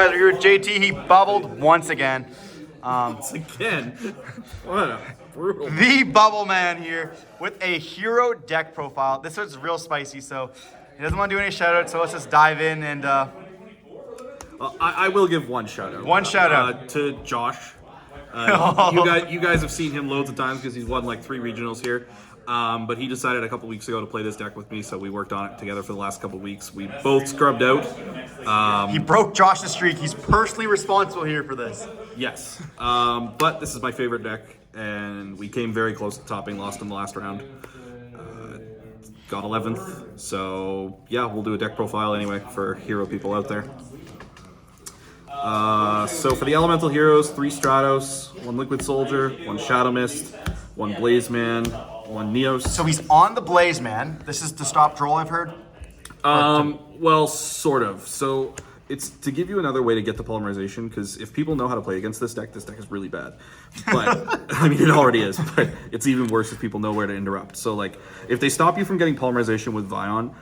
Guys, we're here with JT. He bubbled once again. Once again. What a brutal. The bubble man here with a hero deck profile. This one's real spicy, so he doesn't want to do any shout outs, so let's just dive in and I will give one shout out. One shout out. To Josh. You guys have seen him loads of times because he's won like 3 regionals here. But he decided a couple weeks ago to play this deck with me, so we worked on it together for the last couple weeks. We both scrubbed out. He broke Josh's streak. He's personally responsible here for this. Yes. But this is my favorite deck, and we came very close to topping, lost in the last round. Got 11th, so yeah, we'll do a deck profile anyway for hero people out there. So for the elemental heroes, 3 Stratos, 1 Liquid Soldier, 1 Shadow Mist, 1 Blaze Man, 1 Neos. So he's on the Blaze Man. This is to stop Droll, I've heard. Well, sort of. So it's to give you another way to get the polymerization, because if people know how to play against this deck is really bad. But, I mean, it already is, but it's even worse if people know where to interrupt. So, like, if they stop you from getting polymerization with Vion,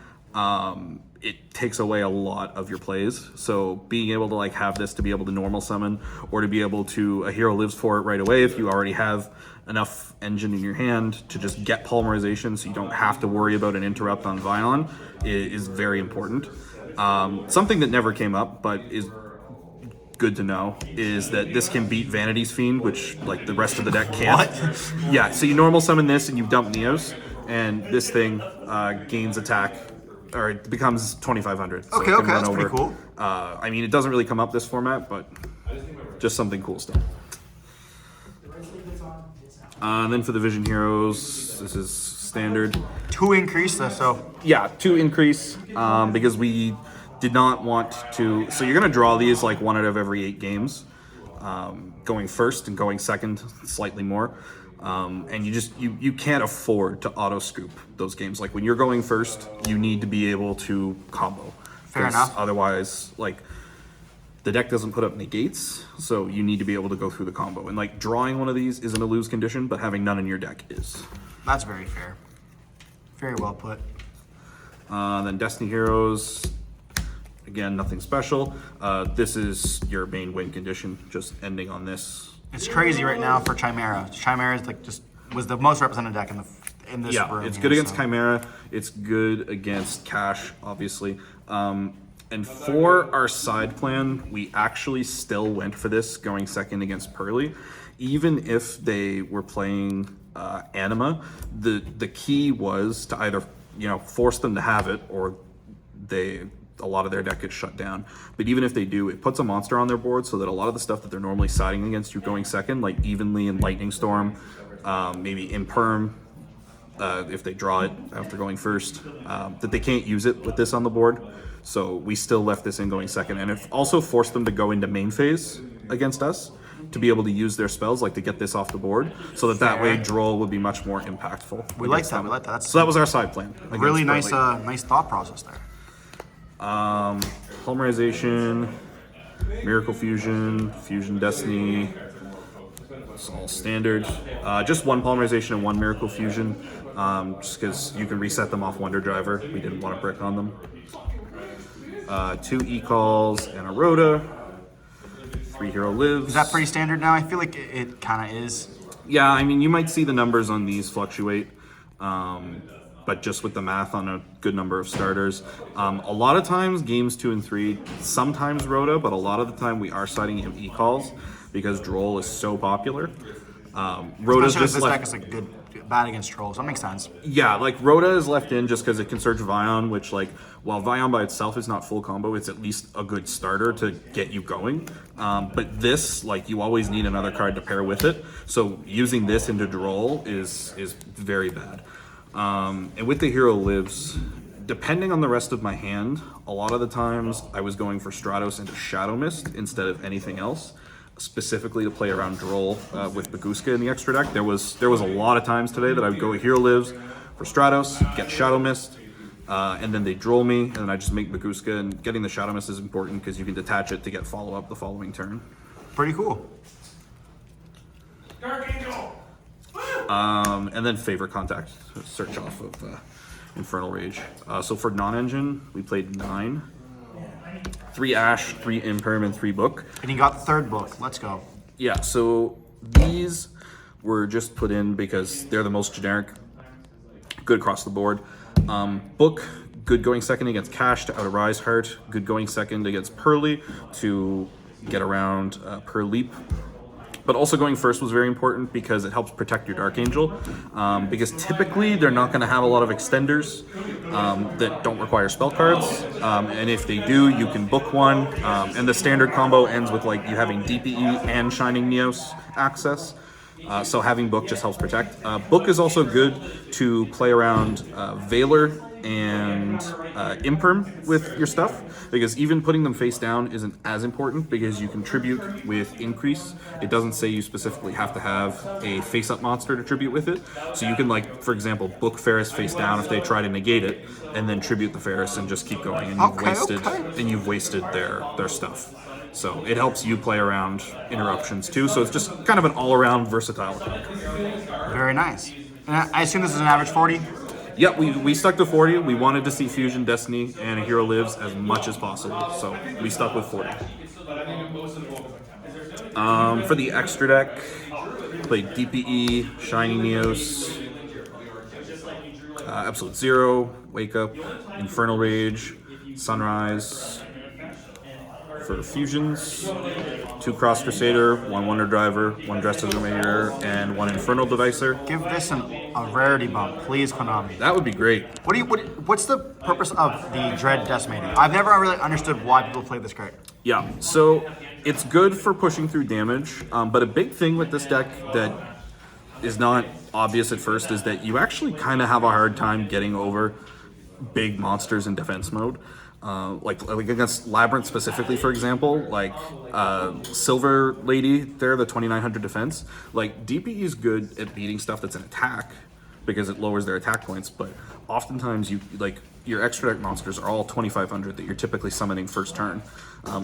it takes away a lot of your plays. So being able to, like, have this to be able to normal summon, or to be able to, a hero lives for it right away if you already have enough engine in your hand to just get polymerization so you don't have to worry about an interrupt on Vion is very important. Something that never came up but is good to know is that this can beat Vanity's Fiend, which like the rest of the deck can't. What? Yeah, so you normal summon this and you dump Neos, and this thing gains attack, or it becomes 2,500. So Okay, that's pretty cool. I mean, it doesn't really come up this format, but just something cool still. And then for the Vision Heroes, this is standard. 2 increase, so Yeah, 2 increase, because we did not want to. So you're gonna draw these like 1 out of every 8 games, going first and going second slightly more, and you can't afford to auto scoop those games. Like when you're going first, you need to be able to combo. Fair enough. Otherwise, like, the deck doesn't put up negates, so you need to be able to go through the combo. And like drawing one of these isn't a lose condition, but having none in your deck is. that's very fair. Very well put. Then Destiny Heroes, again, nothing special. This is your main win condition, just ending on this. It's crazy right now for Chimera. Chimera is like was the most represented deck in this room. It's good against Chimera. It's good against Cash, obviously. And for our side plan, we actually still went for this going second against Pearly. Even if they were playing Anima, the key was to either force them to have it, or a lot of their deck gets shut down. But even if they do, it puts a monster on their board so that a lot of the stuff that they're normally siding against you going second, like Evenly and Lightning Storm, maybe Imperm, if they draw it after going first, that they can't use it with this on the board. So we still left this in going second, and it also forced them to go into main phase against us to be able to use their spells, like to get this off the board, so that way Droll would be much more impactful. We like that. We like that. So that was our side plan. Really nice, nice thought process there. Polymerization, Miracle Fusion, Fusion Destiny. It's all standard. Just 1 Polymerization and 1 Miracle Fusion, just because you can reset them off Wonder Driver. We didn't want to brick on them. 2 E-Calls and a Rhoda. 3 Hero Lives. Is that pretty standard now? I feel like it kind of is. Yeah, I mean, you might see the numbers on these fluctuate, but just with the math on a good number of starters. A lot of times, games 2 and 3, sometimes Rhoda, but a lot of the time we are citing him E-Calls because Droll is so popular. Rhoda's just this like, deck is like bad against Troll, so that makes sense. Yeah, like Rhoda is left in just because it can search Vion, which, like, while Vion by itself is not full combo, it's at least a good starter to get you going. But this, like, you always need another card to pair with it. So using this into Droll is very bad. And with the Hero Lives, depending on the rest of my hand, a lot of the times I was going for Stratos into Shadow Mist instead of anything else, specifically to play around Droll with Baguska in the extra deck. There was a lot of times today that I would go Hero Lives for Stratos, get Shadow Mist, and then they Droll me, and then I just make Baguska, and getting the Shadow Mist is important because you can detach it to get follow-up the following turn. Pretty cool. Dark Angel! And then Favorite Contact, search off of Infernal Rage. So for non-engine, we played 9. 3 Ash, 3 Imperm, and 3 Book. And you got the third book. Let's go. Yeah, so these were just put in because they're the most generic, good across the board. Book, good going second against Cash to out-arise Heart, good going second against Pearly to get around per leap. But also going first was very important because it helps protect your Dark Angel. Because typically they're not going to have a lot of extenders that don't require spell cards. And if they do, you can book one. And the standard combo ends with like you having DPE and Shining Neos access. So having Book just helps protect. Book is also good to play around Valor and Imperm with your stuff, because even putting them face down isn't as important because you can tribute with Increase. It doesn't say you specifically have to have a face-up monster to tribute with it. So you can, like, for example, book Ferris face down if they try to negate it, and then tribute the Ferris and just keep going, and you've wasted their stuff. So it helps you play around interruptions too. So it's just kind of an all-around versatile attack. Very nice. And I assume this is an average 40? Yeah, we stuck to 40. We wanted to see Fusion, Destiny, and A Hero Lives as much as possible. So we stuck with 40. For the extra deck, played DPE, Shining Neos, Absolute Zero, Wake Up, Infernal Rage, Sunrise. For fusions, 2 Cross Crusader, 1 Wonder Driver, 1 Dress Decimator, and 1 Infernal Devicer. Give this a rarity bump, please, Konami. That would be great. What's the purpose of the Dread Decimator? I've never really understood why people play this card. Yeah, so it's good for pushing through damage, but a big thing with this deck that is not obvious at first is that you actually kind of have a hard time getting over big monsters in defense mode. Like against Labyrinth specifically, for example, like Silver Lady, they're the 2900 defense. Like DPE is good at beating stuff that's an attack because it lowers their attack points, but oftentimes your extra deck monsters are all 2500 that you're typically summoning first turn.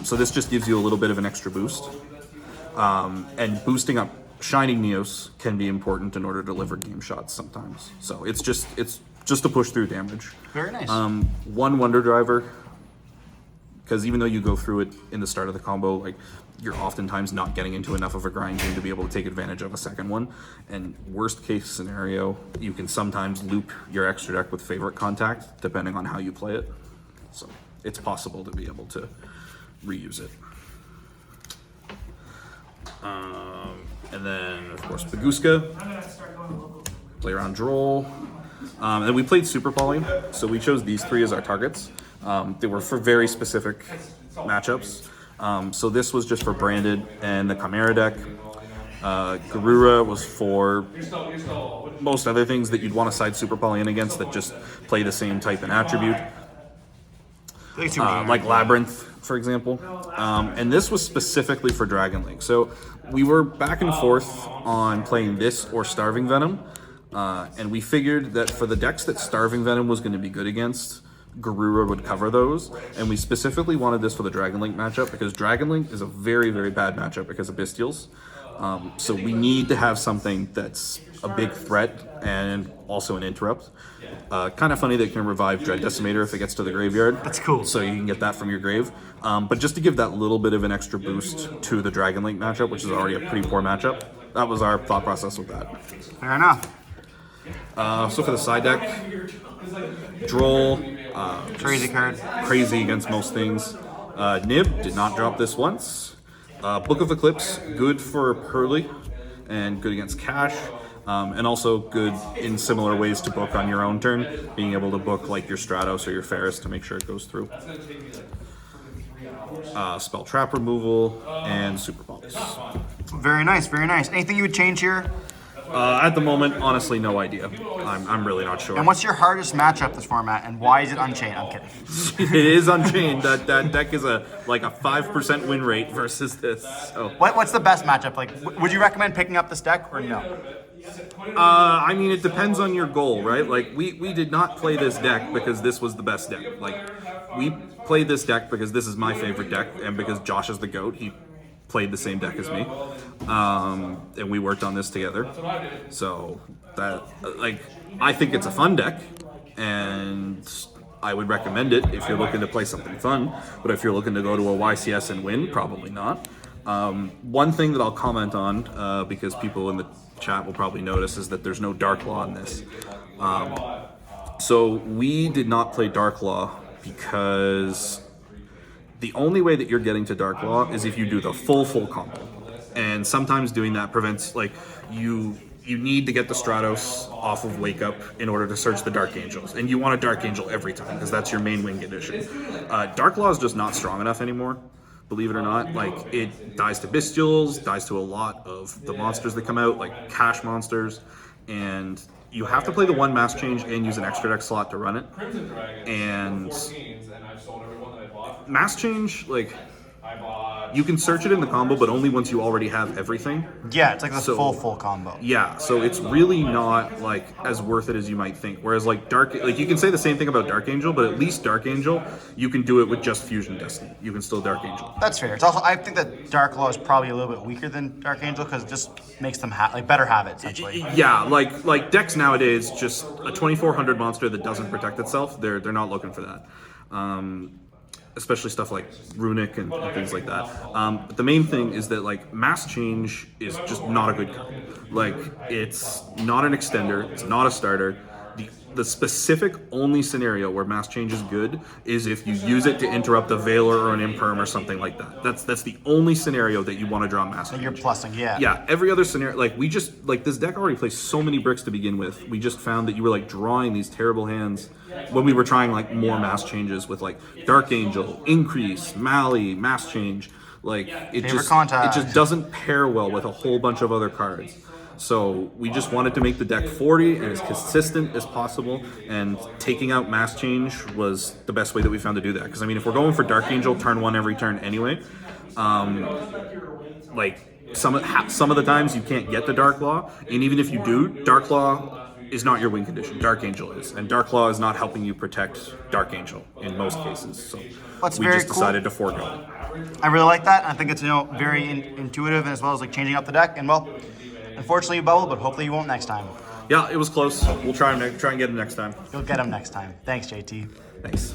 So this just gives you a little bit of an extra boost. And boosting up Shining Neos can be important in order to deliver game shots sometimes. So it's just to push through damage. Very nice. 1 Wonder Driver, because even though you go through it in the start of the combo, like you're oftentimes not getting into enough of a grind game to be able to take advantage of a second one. And worst case scenario, you can sometimes loop your extra deck with Favorite Contact, depending on how you play it. So it's possible to be able to reuse it. And then, of course, Baguska, play around Droll. And we played Super Poly, so we chose these 3 as our targets. They were for very specific matchups. So this was just for Branded and the Chimera deck. Garura was for most other things that you'd want to side Super Poly in against that just play the same type and attribute. Like Labyrinth, for example. And this was specifically for Dragon Link. So we were back and forth on playing this or Starving Venom. And we figured that for the decks that Starving Venom was going to be good against, Garura would cover those. And we specifically wanted this for the Dragon Link matchup because Dragon Link is a very, very bad matchup because of Bestials. So we need to have something that's a big threat and also an interrupt. Kind of funny that it can revive Dread Decimator if it gets to the graveyard. That's cool. So you can get that from your grave. But just to give that little bit of an extra boost to the Dragon Link matchup, which is already a pretty poor matchup, that was our thought process with that. Fair enough. So for the side deck, Droll, Crazy card. crazy against most things. Nib did not drop this once. Book of Eclipse, good for Pearly and good against Cash. And also good in similar ways to book on your own turn, being able to book like your Stratos or your Ferris to make sure it goes through. Spell trap removal and Super Polys. Very nice, very nice. Anything you would change here? At the moment, honestly, no idea. I'm really not sure. And what's your hardest matchup this format, and why is it Unchained? I'm kidding. It is Unchained. That deck is a 5% win rate versus this. So. What's the best matchup? Like, would you recommend picking up this deck or no? I mean, it depends on your goal, right? Like, we did not play this deck because this was the best deck. Like, we played this deck because this is my favorite deck, and because Josh is the GOAT, he played the same deck as me. And we worked on this together. So, that, like, I think it's a fun deck, and I would recommend it if you're looking to play something fun, but if you're looking to go to a YCS and win, probably not. One thing that I'll comment on, because people in the chat will probably notice, is that there's no Dark Law in this. So we did not play Dark Law because the only way that you're getting to Dark Law is if you do the full combo. And sometimes doing that prevents, like, you need to get the Stratos off of Wake Up in order to search the Dark Angels. And you want a Dark Angel every time because that's your main win condition. Dark Law is just not strong enough anymore, believe it or not. Like, it dies to Bestials, dies to a lot of the monsters that come out, like cash monsters, and you have to play the one mass change and use an extra deck slot to run it. And mass change, like, you can search it in the combo, but only once you already have everything. Yeah, it's like the full combo. Yeah, so it's really not like as worth it as you might think. Whereas like you can say the same thing about Dark Angel, but at least Dark Angel, you can do it with just Fusion Destiny. You can still Dark Angel. That's fair. It's also, I think that Dark Law is probably a little bit weaker than Dark Angel because it just makes them better have it essentially. Yeah, like decks nowadays, just a 2400 monster that doesn't protect itself, they're not looking for that. Especially stuff like Runic and things like that. But the main thing is that like Mass Change is just not a good card. Like, it's not an extender, it's not a starter. The specific only scenario where Mass Change is good is if you use it to interrupt a Veiler or an Imperm or something like that. That's the only scenario that you want to draw Mass Change. You're plussing, yeah. Yeah, every other scenario, like, we just, like, this deck already plays so many bricks to begin with. We just found that you were, like, drawing these terrible hands when we were trying, like, more Mass Changes with, like, Dark Angel, Increase, Mali, Mass Change. Like, it just doesn't pair well with a whole bunch of other cards. So we just wanted to make the deck 40 and as consistent as possible, and taking out Mass Change was the best way that we found to do that. Because I mean, if we're going for Dark Angel turn 1 every turn anyway, like some of the times you can't get the Dark Law, and even if you do, Dark Law is not your win condition. Dark Angel is, and Dark Law is not helping you protect Dark Angel in most cases. So we just decided to forego it. I really like that. I think it's very intuitive, as well as like changing up the deck. And well, unfortunately you bubbled, but hopefully you won't next time. Yeah, it was close. We'll try and get him next time. You'll get him next time. Thanks, JT. Thanks.